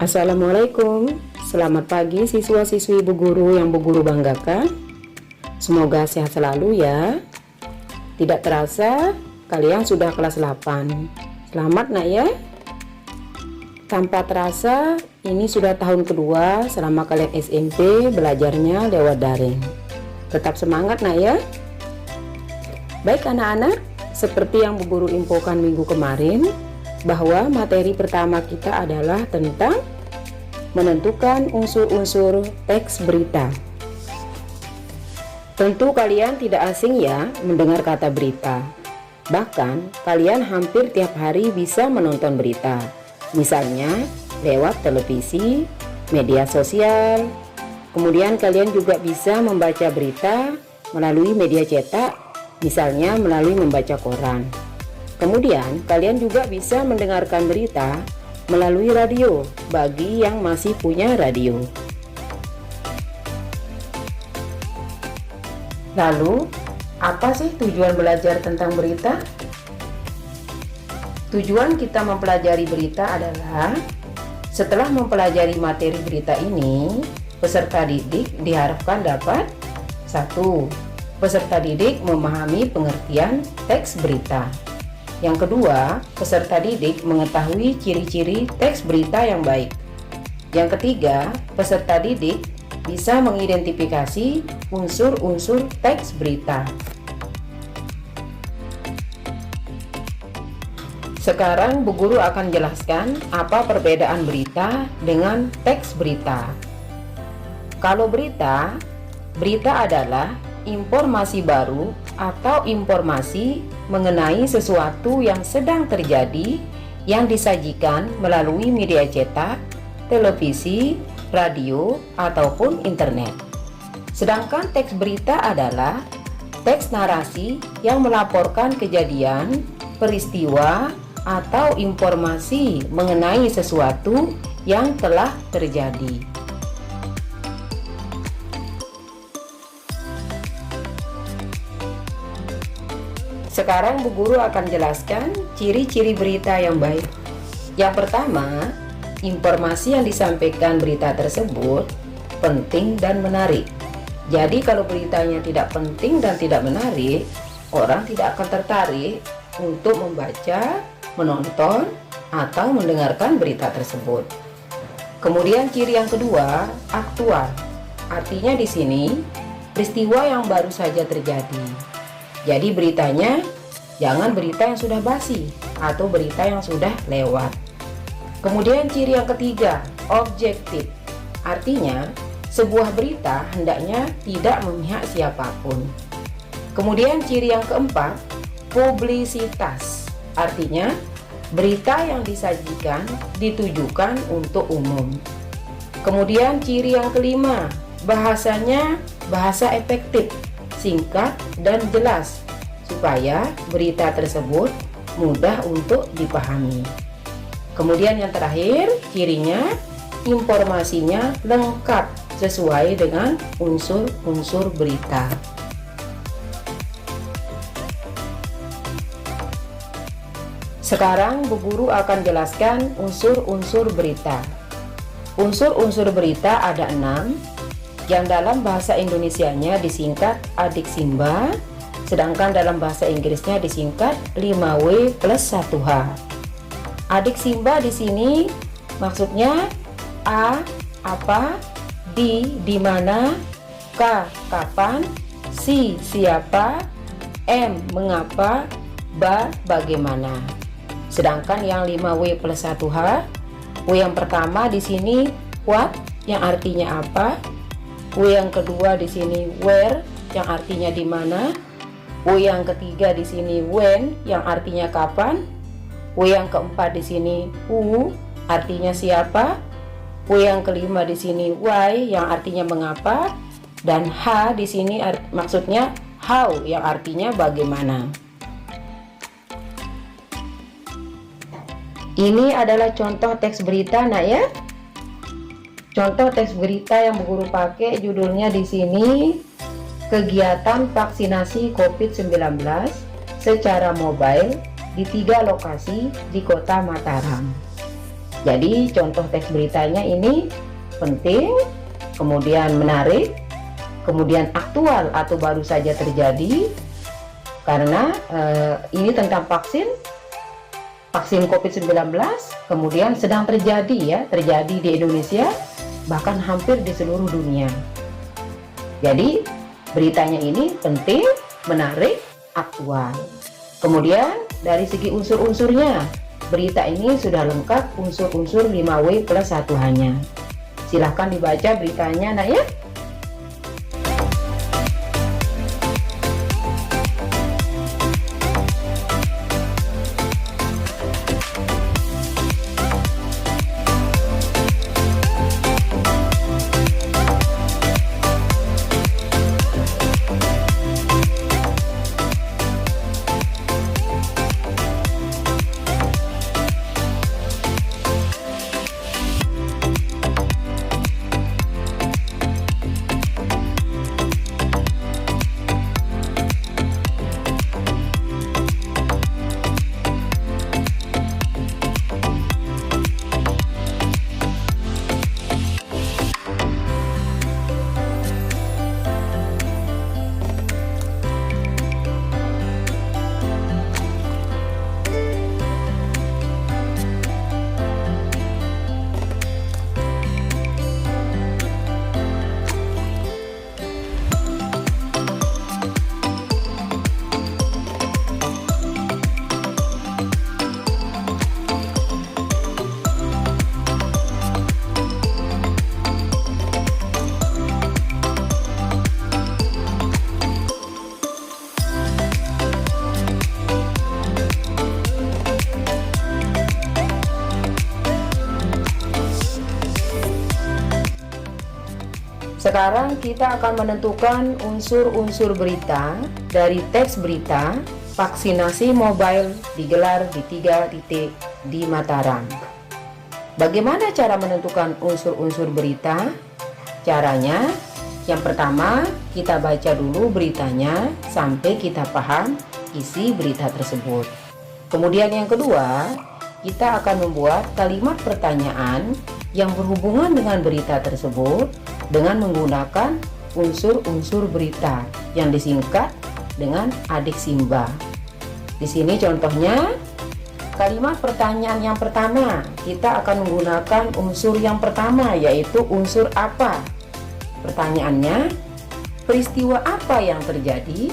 Assalamualaikum, selamat pagi siswa-siswi Bu Guru yang Bu Guru banggakan. Semoga sehat selalu ya. Tidak terasa kalian sudah kelas 8. Selamat nak ya. Tanpa terasa ini sudah tahun kedua selama kalian SMP belajarnya lewat daring. Tetap semangat nak ya. Baik anak-anak, seperti yang Bu Guru infokan minggu kemarin, bahwa materi pertama kita adalah tentang menentukan unsur-unsur teks berita. Tentu kalian tidak asing ya mendengar kata berita. Bahkan kalian hampir tiap hari bisa menonton berita. Misalnya lewat televisi, media sosial. Kemudian kalian juga bisa membaca berita melalui media cetak, misalnya melalui membaca koran. Kemudian kalian juga bisa mendengarkan berita melalui radio bagi yang masih punya radio. Lalu, apa sih tujuan belajar tentang berita? Tujuan kita mempelajari berita adalah setelah mempelajari materi berita ini, peserta didik diharapkan dapat 1. Peserta didik memahami pengertian teks berita. Yang kedua, peserta didik mengetahui ciri-ciri teks berita yang baik. Yang ketiga, peserta didik bisa mengidentifikasi unsur-unsur teks berita. Sekarang Bu Guru akan jelaskan apa perbedaan berita dengan teks berita. Kalau berita adalah informasi baru atau informasi mengenai sesuatu yang sedang terjadi yang disajikan melalui media cetak, televisi, radio, ataupun internet. Sedangkan teks berita adalah teks narasi yang melaporkan kejadian, peristiwa, atau informasi mengenai sesuatu yang telah terjadi. Sekarang Bu Guru akan jelaskan ciri-ciri berita yang baik. Yang pertama, informasi yang disampaikan berita tersebut penting dan menarik. Jadi kalau beritanya tidak penting dan tidak menarik, orang tidak akan tertarik untuk membaca, menonton, atau mendengarkan berita tersebut. Kemudian ciri yang kedua, aktual. Artinya di sini peristiwa yang baru saja terjadi. Jadi beritanya jangan berita yang sudah basi atau berita yang sudah lewat. Kemudian ciri yang ketiga, objektif. Artinya sebuah berita hendaknya tidak memihak siapapun. Kemudian ciri yang keempat, publisitas. Artinya berita yang disajikan ditujukan untuk umum. Kemudian ciri yang kelima, bahasanya bahasa efektif, singkat dan jelas supaya berita tersebut mudah untuk dipahami. Kemudian yang terakhir, cirinya informasinya lengkap sesuai dengan unsur-unsur berita. Sekarang Bu Guru akan jelaskan unsur-unsur berita. Unsur-unsur berita ada 6, yang dalam bahasa Indonesianya disingkat Adik Simba, sedangkan dalam bahasa Inggrisnya disingkat 5W plus 1H. Adik Simba di sini maksudnya A, apa, di mana, K, kapan, si, siapa, M, mengapa, ba, bagaimana. Sedangkan yang 5W plus 1H, W yang pertama di sini what, yang artinya apa. W yang kedua di sini where, yang artinya di mana. W yang ketiga di sini when, yang artinya kapan. W yang keempat di sini who, artinya siapa. W yang kelima di sini why, yang artinya mengapa. Dan H di sini maksudnya how, yang artinya bagaimana. Ini adalah contoh teks berita nak ya. Contoh teks berita yang Bu Guru pakai judulnya di sini, kegiatan vaksinasi COVID-19 secara mobile di 3 lokasi di Kota Mataram. Jadi contoh teks beritanya ini penting, kemudian menarik, kemudian aktual atau baru saja terjadi, karena ini tentang vaksin COVID-19, kemudian sedang terjadi di Indonesia, bahkan hampir di seluruh dunia. Jadi beritanya ini penting, menarik, aktual. Kemudian dari segi unsur-unsurnya, berita ini sudah lengkap unsur-unsur 5W plus 1 hanya. Silahkan dibaca beritanya nak ya. Sekarang kita akan menentukan unsur-unsur berita dari teks berita vaksinasi mobile digelar di 3 titik di Mataram. Bagaimana cara menentukan unsur-unsur berita? Caranya, yang pertama kita baca dulu beritanya sampai kita paham isi berita tersebut. Kemudian yang kedua, kita akan membuat kalimat pertanyaan yang berhubungan dengan berita tersebut dengan menggunakan unsur-unsur berita yang disingkat dengan adik Simba. Di sini contohnya, kalimat pertanyaan yang pertama, kita akan menggunakan unsur yang pertama, yaitu unsur apa. Pertanyaannya, peristiwa apa yang terjadi?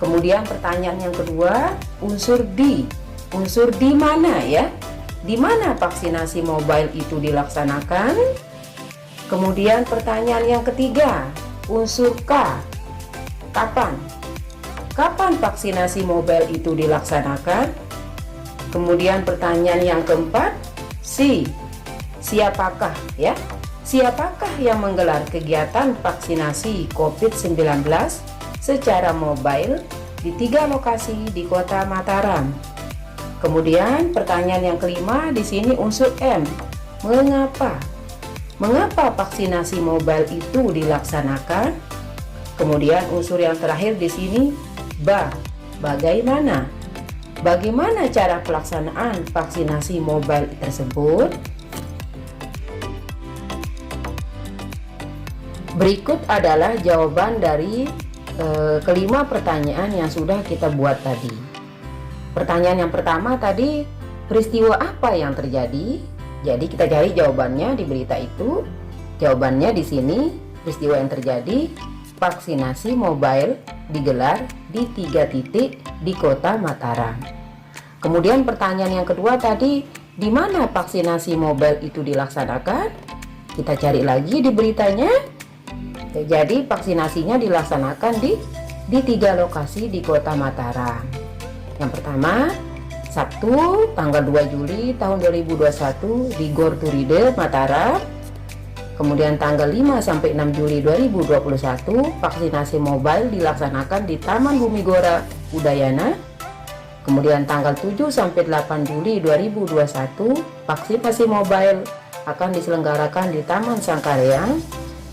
Kemudian pertanyaan yang kedua, unsur di mana ya? Di mana vaksinasi mobile itu dilaksanakan? Kemudian pertanyaan yang ketiga, unsur K, kapan? Kapan vaksinasi mobile itu dilaksanakan? Kemudian pertanyaan yang keempat, siapakah ya? Siapakah yang menggelar kegiatan vaksinasi COVID-19 secara mobile di 3 lokasi di Kota Mataram? Kemudian pertanyaan yang kelima, di sini unsur M, mengapa? Mengapa vaksinasi mobile itu dilaksanakan? Kemudian unsur yang terakhir di sini, bagaimana? Bagaimana cara pelaksanaan vaksinasi mobile tersebut? Berikut adalah jawaban dari kelima pertanyaan yang sudah kita buat tadi. Pertanyaan yang pertama tadi, peristiwa apa yang terjadi? Jadi kita cari jawabannya di berita itu. Jawabannya di sini, peristiwa yang terjadi, vaksinasi mobile digelar di 3 titik di Kota Mataram. Kemudian pertanyaan yang kedua tadi, di mana vaksinasi mobile itu dilaksanakan? Kita cari lagi di beritanya. Jadi vaksinasinya dilaksanakan di 3 lokasi di Kota Mataram. Yang pertama, Sabtu tanggal 2 Juli tahun 2021 di Gor Turide Mataram. Kemudian tanggal 5 sampai 6 Juli 2021 vaksinasi mobile dilaksanakan di Taman Bumi Gora Udayana. Kemudian tanggal 7 sampai 8 Juli 2021 vaksinasi mobile akan diselenggarakan di Taman Sangkareang.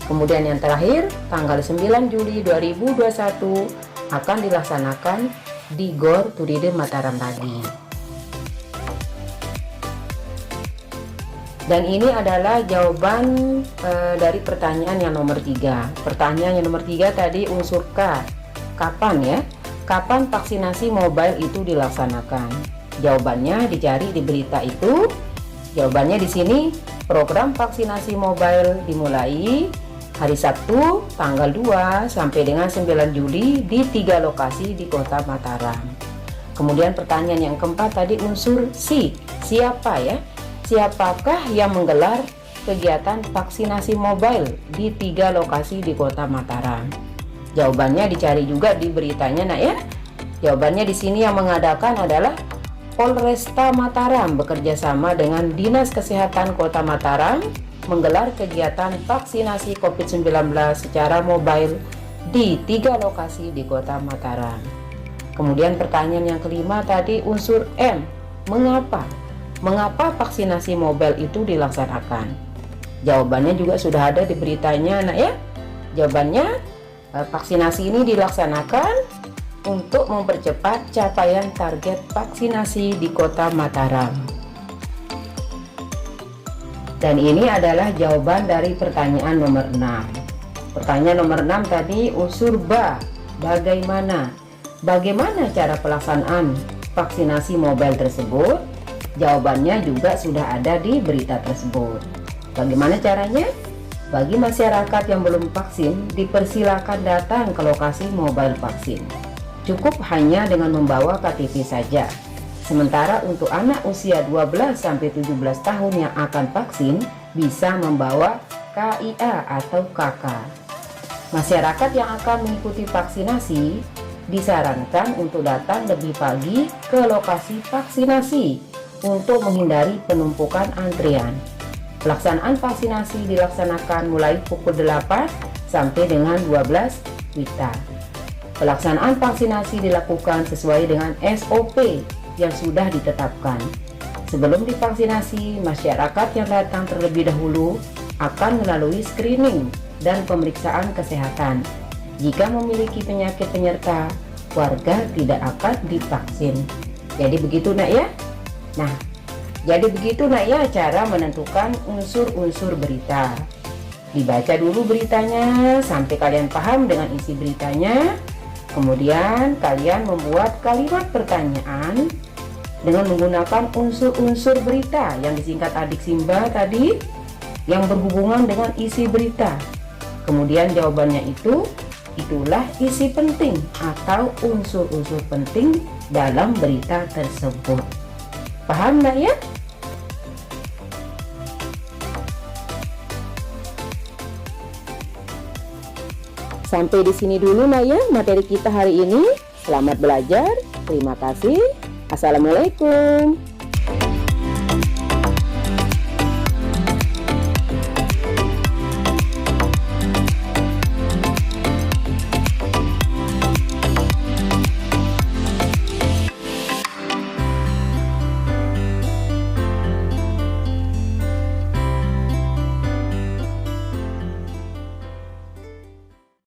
Kemudian yang terakhir tanggal 9 Juli 2021 akan dilaksanakan di Gor Turide Mataram tadi. Dan ini adalah jawaban dari pertanyaan yang nomor 3. Pertanyaan yang nomor 3 tadi unsur K. Kapan ya? Kapan vaksinasi mobile itu dilaksanakan? Jawabannya dicari di berita itu. Jawabannya di sini, program vaksinasi mobile dimulai hari Sabtu tanggal 2 sampai dengan 9 Juli di 3 lokasi di Kota Mataram. Kemudian pertanyaan yang keempat tadi unsur C. Siapa ya? Siapakah yang menggelar kegiatan vaksinasi mobile di 3 lokasi di Kota Mataram? Jawabannya dicari juga di beritanya, nak ya. Jawabannya di sini yang mengadakan adalah Polresta Mataram bekerja sama dengan Dinas Kesehatan Kota Mataram menggelar kegiatan vaksinasi COVID-19 secara mobile di 3 lokasi di Kota Mataram. Kemudian pertanyaan yang kelima tadi unsur M. Mengapa? Mengapa vaksinasi mobile itu dilaksanakan? Jawabannya juga sudah ada di beritanya, nak ya. Jawabannya, vaksinasi ini dilaksanakan untuk mempercepat capaian target vaksinasi di Kota Mataram. Dan ini adalah jawaban dari pertanyaan nomor 6. Pertanyaan nomor 6 tadi unsur BA. Bagaimana? Bagaimana cara pelaksanaan vaksinasi mobile tersebut? Jawabannya juga sudah ada di berita tersebut. Bagaimana caranya? Bagi masyarakat yang belum vaksin, dipersilakan datang ke lokasi mobile vaksin. Cukup hanya dengan membawa KTP saja. Sementara untuk anak usia 12-17 tahun yang akan vaksin, bisa membawa KIA atau KK. Masyarakat yang akan mengikuti vaksinasi, disarankan untuk datang lebih pagi ke lokasi vaksinasi untuk menghindari penumpukan antrian. Pelaksanaan vaksinasi dilaksanakan mulai pukul 8 sampai dengan 12 WITA. Pelaksanaan vaksinasi dilakukan sesuai dengan SOP yang sudah ditetapkan. Sebelum divaksinasi, masyarakat yang datang terlebih dahulu akan melalui screening dan pemeriksaan kesehatan. Jika memiliki penyakit penyerta, warga tidak akan divaksin. Jadi begitu, nak ya. Nah, jadi begitu, nak ya, cara menentukan unsur-unsur berita. Dibaca dulu beritanya sampai kalian paham dengan isi beritanya. Kemudian kalian membuat kalimat pertanyaan dengan menggunakan unsur-unsur berita yang disingkat Adik Simba tadi yang berhubungan dengan isi berita. Kemudian jawabannya itulah isi penting atau unsur-unsur penting dalam berita tersebut. Paham nggak ya? Sampai di sini dulu, nak ya, materi kita hari ini. Selamat belajar. Terima kasih. Assalamualaikum.